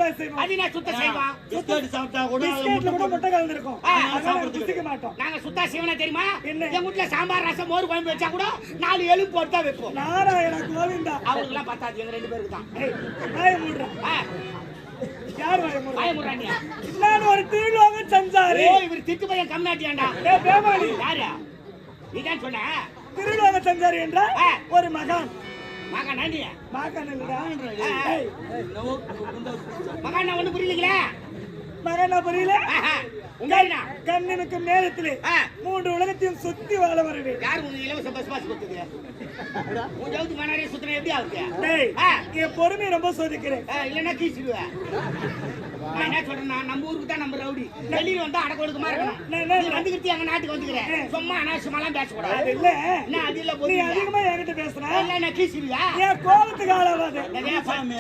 வேலை செய்வோம். அது நான் சுத்த செய்வோம். பிஸ்கட் சாப்பிட்டா கூட பிஸ்கட்ல கூட முட்டை கலந்துருக்கும். சாப்பிடுறதுக்கு மாட்டோம். நாங்க சுத்தா செய்வனா தெரியுமா? என்ன? எங்க வீட்ல சாம்பார் ரசம் மோர் குழம்பு வச்சா கூட 4 எலும்பு போட்டு தான் வைப்போம். நாராயண கோவிந்தா. அவங்களுக்கு எல்லாம் பத்தாது, எங்க 2 பேருக்கு தான். ஏய், வாய மூடுறா. யார் வாய மூடுறா? வாய முறானியா? நான் ஒரு திருலோக சஞ்சாரி. ஓ, இவர் திட்டு பையன் கம்னாட்டியாண்டா. ஏய் பேமாளி. யாரு? நீ தான் சொன்ன. திருலோக சஞ்சாரி என்றால் ஒரு மகான். மகானா நீ? மகான் இல்லடா. ஏய், மகானா ஒண்ணு புரியலீங்களே? மகானா புரியல? உங்கள்னா கண்ணுக்கு நேரத்திலே 3 உலகத்தையும் சுத்தி வாழ வருவேன். யார் உங்க இலவச பஸ் பாஸ் கொடுத்தது? உங்க ஜவுத்து மணாரே சுத்தன எப்படி ஆகுது? டேய், என் பொறுமையை ரொம்ப சோதிக்கிறேன். இல்லன்னா கீச்சிடுவேன். நான் என்ன சொல்றேன்னா, நம்ம ஊருக்கு தான் நம்ம ரவுடி. வெளியில வந்தா அடக்க ஒடுக்கமா இருக்கணும். நீ வந்துகிட்டு எங்க நாட்டுக்கு வந்துக்கிறேன். சும்மா அனாவசியமாலாம் பேசக்கூடாது. அது இல்ல. என்ன அது இல்ல நீ போய் அதிகமா என்கிட்ட பேசுற. இல்ல நான் கீச்சிடுவியா? என் கோபத்துக்கு ஆளாவாது. சாமி